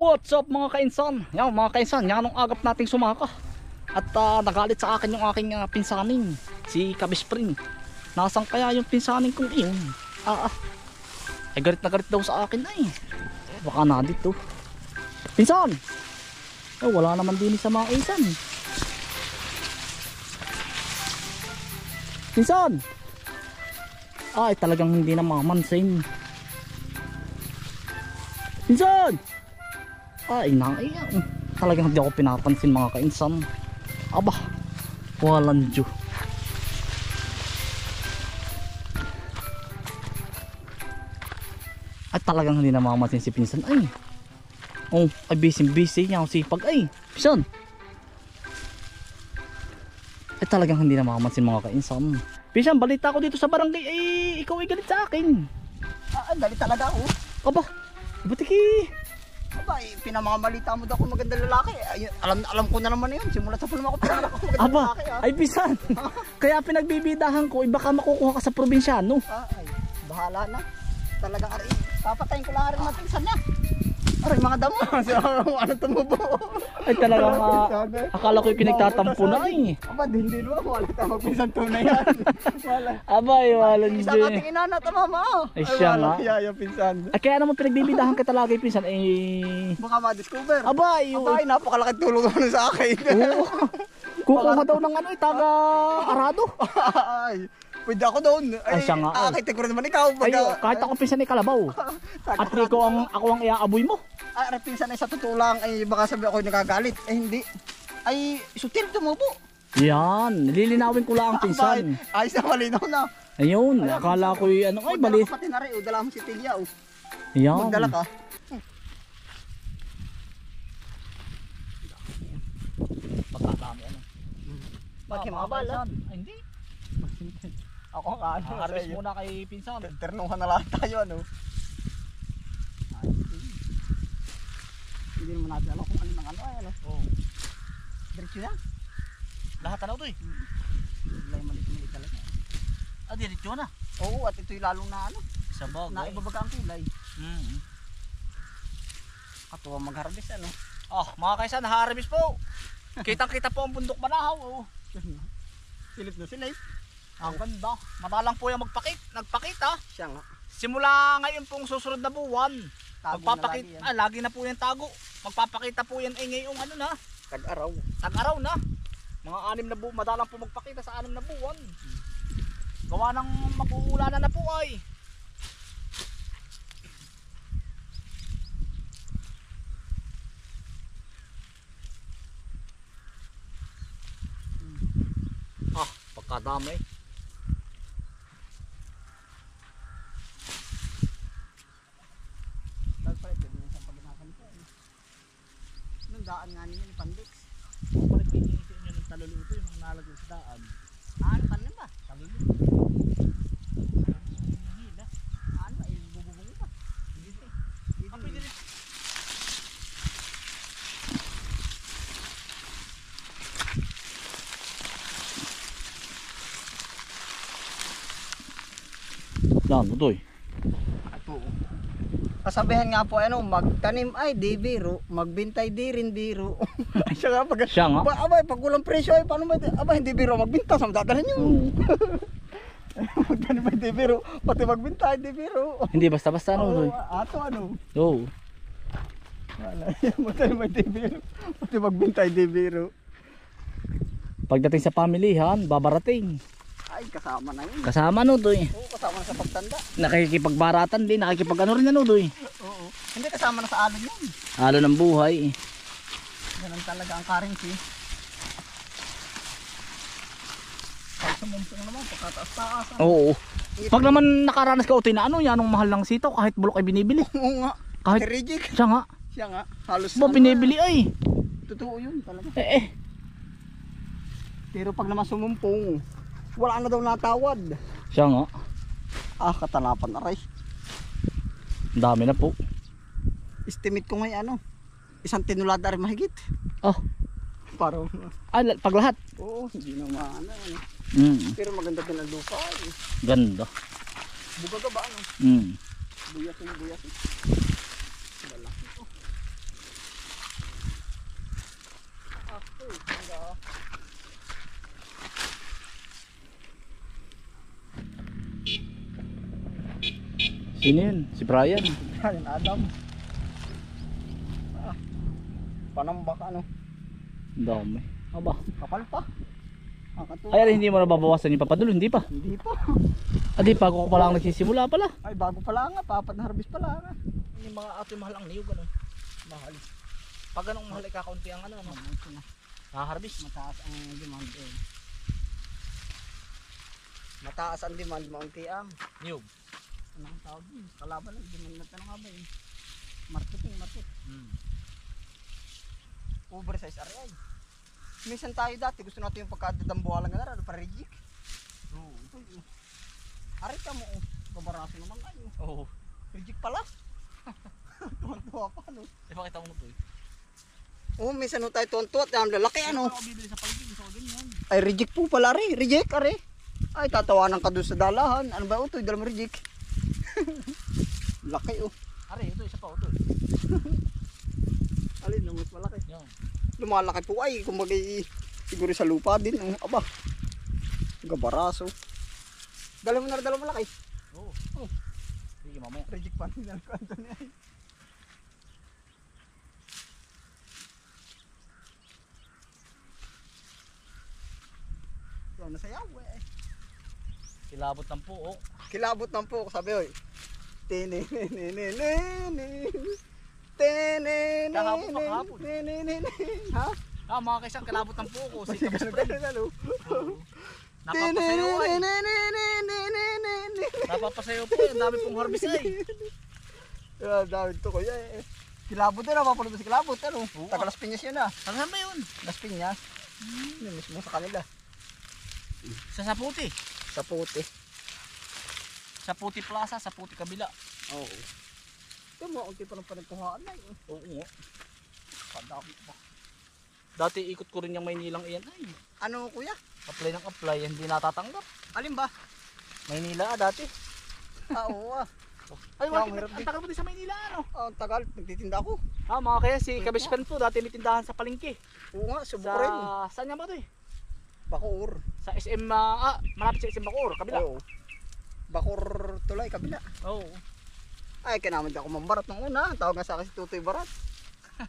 What's up mga kainsan? Yan mga kainsan, yan ang agap nating sumaka. At nagalit sa akin yung aking pinsanin, si Kabispring. Nasaan kaya yung pinsanin kong iyon? Ay galit na galit daw sa akin ay. Baka na dito. Pinsan! Oh, wala naman din sa mga kainsan. Pinsan! Ay talagang hindi na mamansin. Pinsan! Ay naiyan. Talagang hindi ako pinapansin mga kainsan. Aba, walang Diyo. At talagang hindi na mamamansin si Pinsan ay. Oh, ay busy niya ako sipag ay. Pinsan! Ay talagang hindi na mamamansin mga kainsan. Pinsan, balita ko dito sa barangay ay ikaw ay galit sa akin. Galit talaga ako. Aba, batiki. Aba, pinamamalita mo daw kung magandang lalaki. Ay, alam ko na naman yun. Simula sa puno ako pinanganak ako magandang lalaki. Ay Pinsan, kaya pinagbibidahan ko, baka makukuha ka sa probinsyano. Ay, bahala na. Talagang aray, papatayin ko lang rin mga pinsan niya. Aray, mga damo. Ano tumubo? Ay talagang akala ko yung pinagtatampo na ay. Aba, hindi naman. Wala tayo magpinsan tunay yan. Wala. Abay, walang Isang Diyo. ating inana, tama. Ay siya nga. Yaya, pinsan. Ay kaya naman pinagbibidahan ka talaga yung Pinsan ay. Baka ma-discover. Abay, Abay, napakalaking tulong naman sa akin. oo. Kukuha daw ng ano ay taga Arado. Ay, pwede ako doon. Ay, siya nga, ay. Akit ko rin naman ikaw. Ay, kahit ako Pinsan ay Kalabaw. At ako ang iaaboy mo. Ay, pinsan ay sa totoo lang, ay baka sabi ako nagagalit. Eh, hindi. Ay, sutil tumubo. Yan, nililinawin ko lang ang Pinsan. Ay, sa malinaw na. Ayun, akala ko yung ano ay Magdala bali. ka pati na rin, dala mo si Tilya. Yan. Magdala ka. Pagkakami ano. Magkimabal. Ay hindi. Ako ka, ano sa Harvest iyo. muna kay Pinsan. Ternuhan na lang tayo, ano. Hindi naman natin alam kung ano ng ano ay, ano. Oh. Diretso na. Lahat ano to eh. Kulay malit-malit talaga. Diretso na. Oo, at ito'y lalong na ano. Sa bagay. Naibabaga ang kulay. Katuwa mag-harvest, ano. Mga kaisan, harvest po. Kitang-kita po ang bundok Banahaw. Oh. Silip na silip. Ang ganda. Madalang po yung nagpakita. Siya nga. Simula ngayon pong susunod na buwan. Tago Magpapakita, na lagi na po yung tago. Magpapakita po yan ay ngayong ano na. Tag-araw. Tag-araw na. Mga 6 na buwan, madalang po magpakita sa 6 na buwan. Gawa ng mag-uulanan na po ay. Pagkadami. Nung daan nga ninyo ni Pandix. Bakit pinitin nyo ng taluluto yung mga nalagay sa daan? Ano pa ba? Taluluto. Hila. Ano ba? Bububungo pa. Hindi. Pwede rin. Yan, utoy. Ito. Kasabihan nga po ano, magtanim ay di biro, magbintay di rin biro. Ay siya nga pag Siya nga. abay pag kulang presyo ay paano ba? Abay hindi biro magbinta sa dadalhin niyo. Magtanim ay di biro, pati magbintay di biro. Hindi basta-basta ano utoy. Ato ano? Oo. Wala. Magtanim ay di biro, pati magbintay di biro. Pagdating sa pamilihan, babarating. Ay kasama na yun. Kasama no utoy. Oo, kasama na sa pagtanda. Nakikipagbaratan din, nakikipag ano rin ano utoy. Oo. Hindi kasama na sa alon yun. Halo ng buhay. Ganun talaga ang currency. Pag sumumpong naman, pagkataas-taas. Oo. Pag naman nakaranas ka utoy na ano, yan ang mahal ng sitaw kahit bulok ay binibili. Oo nga. Kahit Reject. siya nga. Siya nga. Halos Ba binibili ay. Totoo yun talaga. Pero Pero pag naman sumumpong, wala na daw natawad. siya nga. Katanapan na rin. Ang dami na po. Estimate ko ngayon ano, 1 tinulada rin mahigit. Parang, Pag lahat. oo, hindi naman ano. Pero maganda din ang lupa. Ganda. Bugaga ba ano? Mm. Buyasin. Malaki to. Sakto eh. Hangga. Sino yun? Si Brian. Yan, Adam. Ah. Panambak ano. Ang dami. Aba. Kapal pa. Nakatuwa. Ay, hindi mo nababawasan yung papadul, hindi pa. Hindi pa. Adi, bago ko pa lang nagsisimula pala. Ay, bago pala nga. Papat na harvest pala nga. Yung mga ate mahal ang niyog, ano? Mahal. Pag anong mahal, kakaunti ang ano, ano? Nakaharbis. Mataas ang demand eh. Mataas ang demand, maunti ang. Niyog. Anong tawag yun? Kalaban lang, demand na tanong nga ba yun? Marketing, market. Oversize area. Minsan tayo dati, gusto natin yung pagkadadambuhalan nga na, para reject. Oo, ito yun. Aray ka mo, babaraso naman kayo. Oo. Reject pala. Tuwan-tuwa pa, no? Eh, pakita mo ito eh. Oo, minsan no tayo tuwan-tuwa, ang lalaki, ano? Ako bibili sa paligid, gusto ko din yan. Ay, reject po pala, Ari. Reject, Ari. Ay, tatawanan ka doon sa dalahan. Ano ba ito? Dalam reject. Laki, oh. Are, ito, isa pa, ito. Alin, mas malaki. Yan. Lumalaki po ay, kumbaga siguro sa lupa din. Aba, gabaraso. Dala mo na rin, dala mo malaki. Oo. Oh. Sige, mamaya. Reject pa rin, dala ko Anthony ay. So, nasayaw eh. Kilabot ng puok. Kilabot ng po, sabi oy. Kahapon. Ha? Ah, mga kaisang kilabot ng puok. Si Kasi Kapis ganun Pre. ka lalo. Napapasayaw ay. Napapasayaw po. Ang dami pong harbis ay. Dami to kuya eh. Kilabot din, napapanood si Kilabot. Ano? Oo. Taga Las Piñas yun ah. Saan ba yun? Las Piñas. Yun mismo sa kanila. Sa Saputi. Sa puti. Saputi Plaza, Saputi Kabila. Oo. Ito mo, unti pa ng panagkuhaan na yun. Oo nga. Padami pa. Dati ikot ko rin yung Maynilang iyan ay. Ano kuya? Apply ng apply, hindi natatanggap. Alin ba? Maynila dati. Ah, oo ah. Ay, Kaya wala, mahirap ang tagal mo din sa Maynila ano. Ah, ang tagal, nagtitinda ako. Ah, mga kaya si Kabis Friend po, dati may tindahan sa Palengke. Oo nga, subo Sa, ko rin. saan nga ba ito eh? Bacoor. Sa SM, malapit sa SM Bacoor, kabila. Oo. Bacoor tulay, kabila. Oo. Ay, kinaman di ako mambarat nung una. Tawag nga sa akin si Tutoy Barat.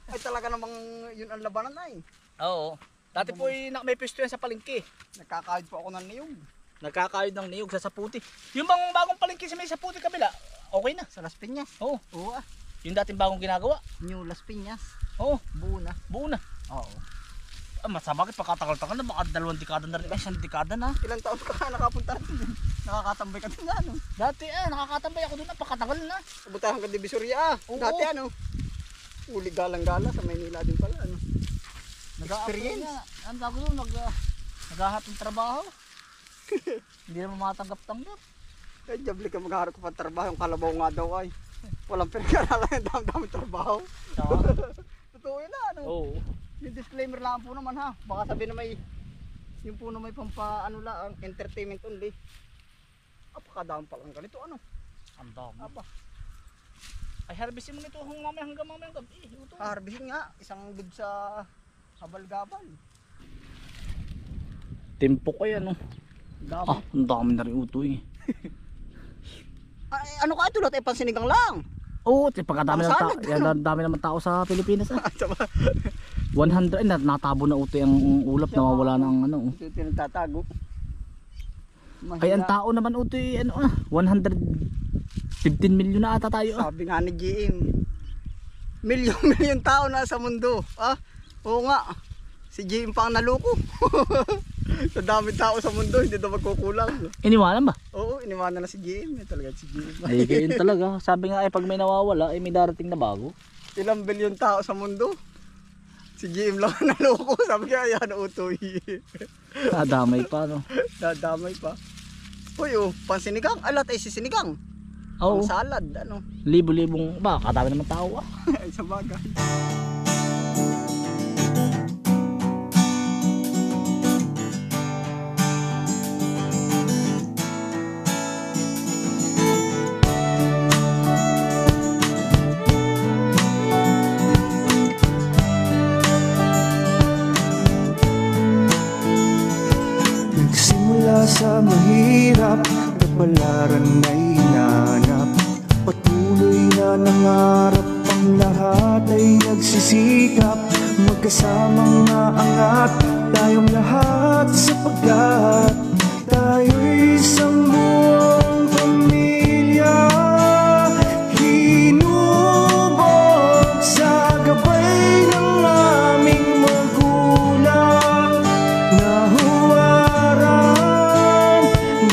Ay, talaga namang yun ang labanan ay. Oo. Dati po may pwesto yan sa Palengke. Nagkakahid po ako ng niyog. Nagkakayod ng niyog sa Saputi. Yung bang bagong Palengke sa may Saputi kabila, okay na. Sa Las Piñas. Oo. Oo ah. Yung dating bagong ginagawa. New Las Piñas. Oo. Buo na. Buo na. Oo. Ah, masama bakit pagkatagal-tagal na, baka 2 dekada na rin. Ay, 1 dekada na. Ilang taon ka nakapunta rin. Nakakatambay ka din ano. Dati nakakatambay ako doon, napakatagal na. Ubutahan ka Divisoria ah. Oo. Dati ano. Uli galang-gala sa Maynila din pala ano. Experience. Ang tawag doon, naghahanap ng trabaho. Hindi naman matanggap-tanggap. Eh, jabli ka magharap ko pa trabaho. Yung kalabaw nga daw ay. Walang pinag-aralan. Dami-dami trabaho. Saka, Totoo yun na ano. oo. Yung disclaimer lang po naman ha. Baka sabihin na may yung po na may pampa ano lang entertainment only. Apakadami pa lang ganito ano. Ang dami. Apa. Ay, harvestin mo nito hanggang mamayang gabi. Ito. Harvesting nga isang bid sa habal-gabal. Tempo ko yan, oh. Dami. Ah, ang dami na rin utoy. Ay, ano ka ito lahat ay pansinigang lang. Oo, pagkadami Ang ng salad, dami naman tao sa Pilipinas. Ah. Sama. 100, natabo na utoy ang ulap, nawawala ng ano. Ito yung tinatatago. Ay, ang tao naman utoy, 115 milyon na ata tayo. Ah. Sabi nga ni GM. Milyon tao na sa mundo. Ah, oo nga. Si GM pa ang naluko. Sa dami tao sa mundo, hindi na magkukulang. Iniwanan ba? Oo, iniwanan na si GM. Talaga si GM. Ay, ganyan talaga. Sabi nga, pag may nawawala, may darating na bago. Ilang bilyon tao sa mundo. Si GM lang ang naluko. Sabi nga, yan, utoy. Nadamay pa, no? Dadamay pa. Uy, oh, pansinigang. Alat ay sisinigang. Oo. Pang salad, ano. Libo-libong, kadami naman tao, ah. Ay, sa bagay. sa mahirap, kapalaran ay hinanap. Patuloy na nangarap, ang lahat ay nagsisikap. Magkasamang naangat tayong lahat, sapagkat tayo'y isang buong pamilya. Hinubog sa gabay ng aming magulang, nahuwaran,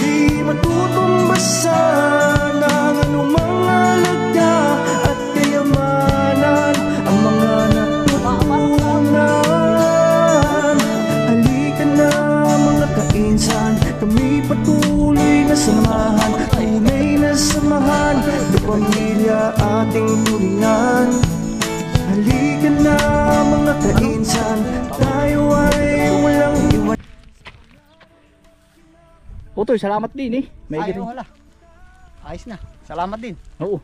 di matutumbasan ang anumang alaga at kayamanan, ang mga natutunan. Halika na mga kainsan, kami patuloy na samahan, tunay na samahan, do pamilya ating tulingan. Halika na mga kainsan, tayo ay walang iwan. Utoy, salamat din eh. May Ay, wala. Ayos na. Salamat din. Oo.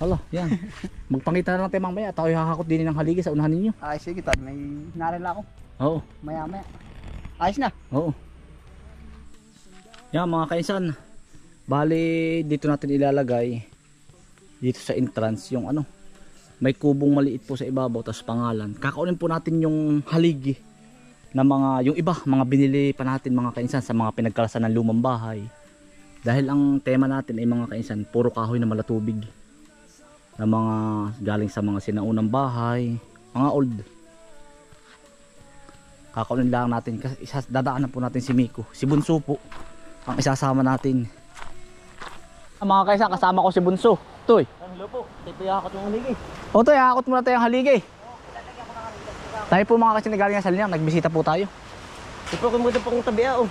Hala, yan. Magpangita na lang tayo mamaya. Tayo hakakot din ng haligi sa unahan ninyo. Ay, sige, tad. May narila ako. Oo. Maya. Ayos na. Oo. Yan mga kainsan. Bali, dito natin ilalagay. Dito sa entrance yung ano. May kubong maliit po sa ibabaw, tapos pangalan. Kakaunin po natin yung haligi na mga, yung iba, mga binili pa natin mga kainsan sa mga pinagkalasan ng lumang bahay. Dahil ang tema natin ay mga kainsan, puro kahoy na malatubig. Na mga galing sa mga sinaunang bahay, mga old. Kakaunin lang natin, kasi dadaanan po natin si Miko, si Bunso po, ang isasama natin. Mga kainsan, kasama ko si Bunso. Toy. Hello po. Ito yakot ng haligi. O Toy, hakot muna tayo ang haligi. Tayo po mga kainsan galing sa linyang, nagbisita po tayo. Ito ko maganda pong tabi oh.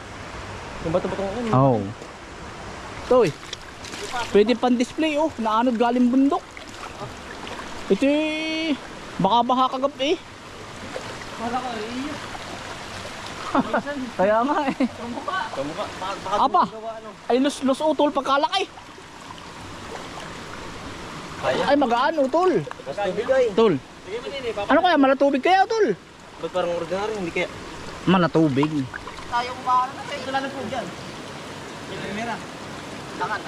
Yung bato-bato ng ano. Oo. Toy, pwede pan display oh, naanod galing bundok. Ito eh, baka baha kagabi eh. Wala ka iyo. Kaya nga eh. Kamukha. Apa, ay los utol pagkalaki. Ay magaan utol. Utol. Ano kaya, malatubig kaya utol? Ba't parang ordinary, hindi kaya? Malatubig. Tayo kumakas na tayo. Ito lang po dyan. Primera. Tangan.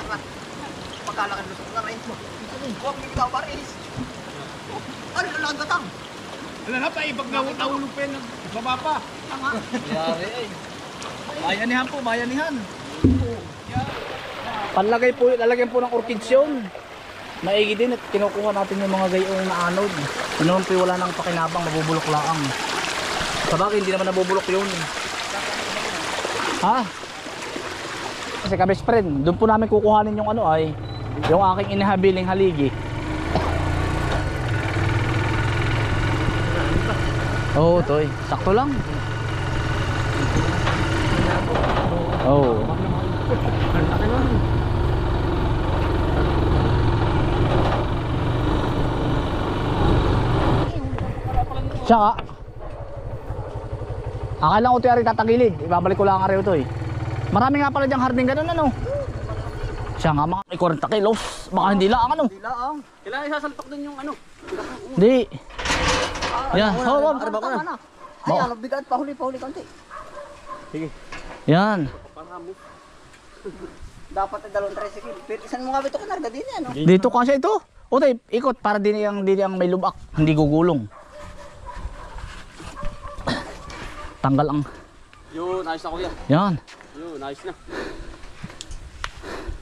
Pagkalakan lusok na rin mo. Huwag mo ikaw baris. Ano lang gatang? Wala na pa, ibag nahulog pa yun, baba pa. Tanga. Yari ay. Bayanihan po, bayanihan. Panlagay po, lalagyan po ng orchids yun. Maigi din at kinukuha natin yung mga gayong na anod. Yun naman po wala nang pakinabang, mabubulok lang. Sabagay, hindi naman nabubulok yun. Ha? Kasi ka-best friend, doon po namin kukuhanin yung ano ay, yung aking inihabiling haligi. Oo, Toy. Sakto lang. Oo. Tsaka akala ko ito yung tatagilid, ibabalik ko lang nga rin ito eh. Marami nga pala diyang harding ganun ano. Siya nga mga 40 kilos, baka hindi lang ano. Hindi lang. Kailangan isasalpak dun yung ano. Hindi. Yan, Tama na. Ay, ano, bigat. Pahuli konti. Sige. Yan. Dapat ay dalawang tricycle. Pero isan mo nga ito kunarga din yan. No? Dito kasi ito. O tayo, ikot para din ang may lubak, hindi gugulong. Tanggal ang. Yun, ayos na kuya. Yan. Yun, ayos na.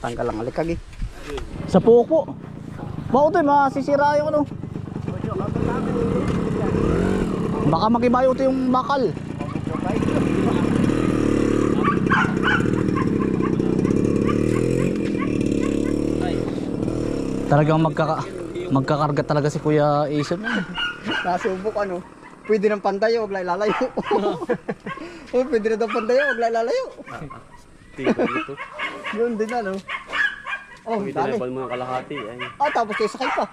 Tanggal ang alikag eh. Sa puko. Bako tayo, masisira yung ano. Baka magibayo ito yung bakal. Talagang magkakarga talaga si Kuya Ison. Nasubok ano. Pwede ng pandayo, huwag lalayo. Oh, pwede na daw pandayo, huwag lalayo. Tingnan ito. Yun din ano. Oh, dali. Tinapal mo ng kalahati. Ay. Ah, tapos kayo sakay pa.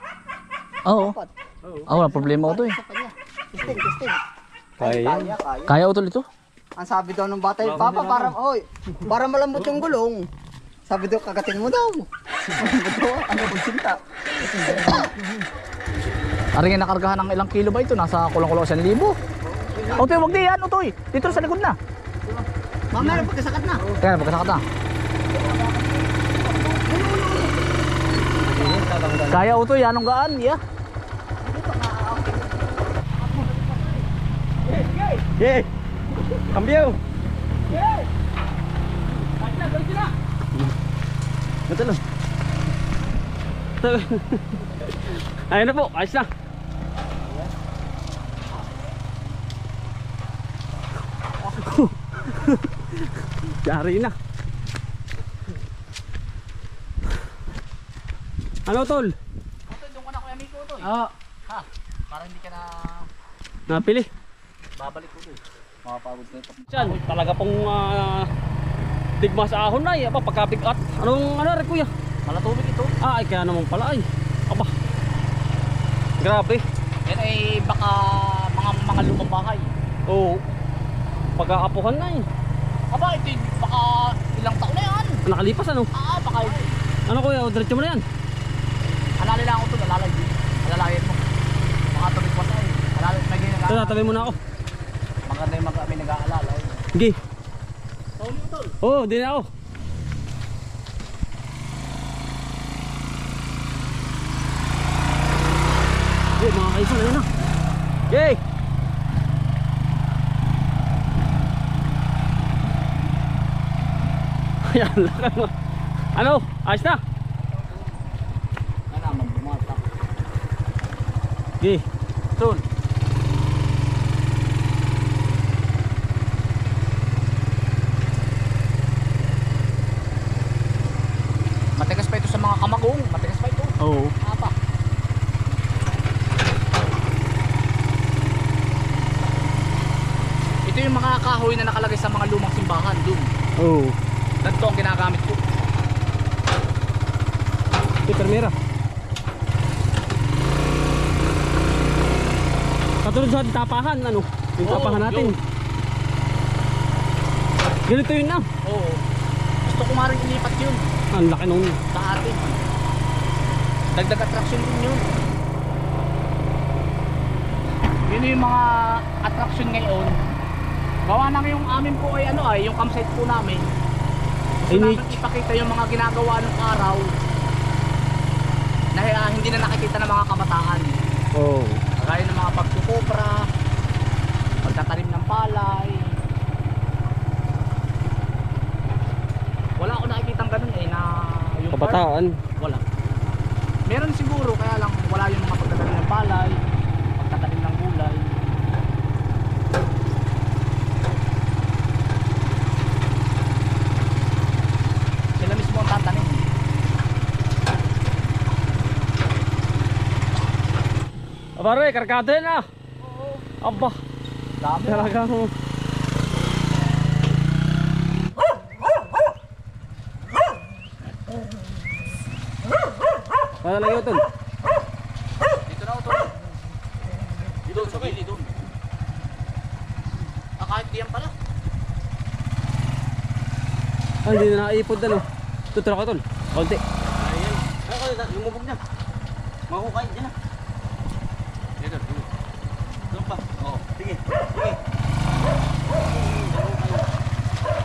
Oo. Dapat. Wala problema ito eh. Sa kanya. Testing. Kaya yan. Kaya. Kaya utol ito. Ang sabi daw ng bata, Papa, para malambot yung gulong. Sabi daw, kagatin mo daw. Malambot daw, ano kung sinta. Aring nga nakargahan ng ilang kilo ba ito? Nasa kulang-kulang 1,000. Otoy, wag di yan, Otoy. Dito sa likod na. Mamaya pagkasakat na. Kaya pagkasakat na. Kaya utoy, anong gaan? Yeah. Yeah. Cambio. Betul. Ayun na po, ayos na. Yari na. Ano tol? Utoy, doon ka na kuya Miko utoy. Ah, Ha? Para hindi ka na napili. babalik utoy. Makapagod na ito. Diyan, talaga pong digma sa ahon na eh. Aba, pagkabigat. Anong ano rin kuya? Malatubig ito. Ah, ay kaya naman pala ay. Aba. Grabe. Yan ay baka mga lumang bahay. Oo. Pag-aapuhan na eh. Aba, ito baka ilang taon na yan. Nakalipas ano? Baka Ano kuya, diretso mo na yan. alala lang ako ito, alalay din. Alalayan mo. Baka tumig pa sa'yo. Alalay, may Ito, nag-aalala. tatabi mo na ako. Maganda yung may nag-aalala. Sige. Tawag mo ito. Oo, di na ako. Eh, mga kaisan, ayun na. Yay! Ayan, lakad mo. Ano? Ayos na? Yan naman, bumata. Sige. Tol. Matigas pa ito sa mga kamagong. Matigas pa ito. Oo. Apa? Ito yung mga kahoy na nakalagay sa mga lumang simbahan dun. Oo. Ganito ang ginagamit ko. Ito, permera. Katulad sa tapahan, ano? Yung Oo, tapahan natin. yun. Ganito yun na. Oo. Gusto ko nga rin ilipat yun Ang laki nung. sa atin. Dagdag attraction din yun. Yun yung mga attraction ngayon. Gawa na yung amin po ay ano ay yung campsite po namin. Gusto namin ipakita yung mga ginagawa ng araw na hindi na nakikita ng mga kabataan. Oo. Kagaya ng mga pagkukopra, pagtatanim ng palay. Wala ako nakikitang ganun eh na yung Kabataan. wala. Meron siguro kaya lang wala yung mga pagtatanim ng palay, pagtatanim ng gulay. Sila mismo ang tatanim. Abare, karkado yan ah. Aba, Dami. talagang Ano lang yun, tol? Dito na ako tol. Dito sa gilid doon. Kahit diyan pala. Ay, hindi na nakaipod ano. Tutulak ako, tol. Konti. Ayan. Ay, lumubog na. Makukain dyan na. Dito. Doon pa. Oo. Sige. Sige.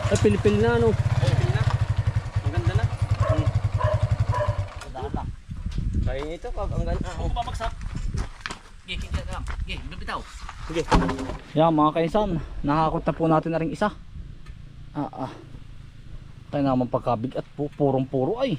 Ay, pilipil na ano. Pili na. Maganda na. Daan lang. Kaya ito pag ang ganda. Huwag ko babagsak. Gigi lang. Gigi, bibitaw. Sige. Yan mga kaisan, nakakot na po natin na rin isa. Tayo naman pagkabigat po, purong-puro ay.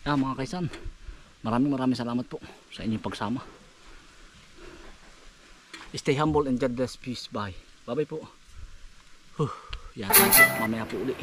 Mga kaisan, maraming salamat po sa inyong pagsama. Stay humble and God bless. Peace. Bye. Bye bye po. Yan. Mamaya po uli.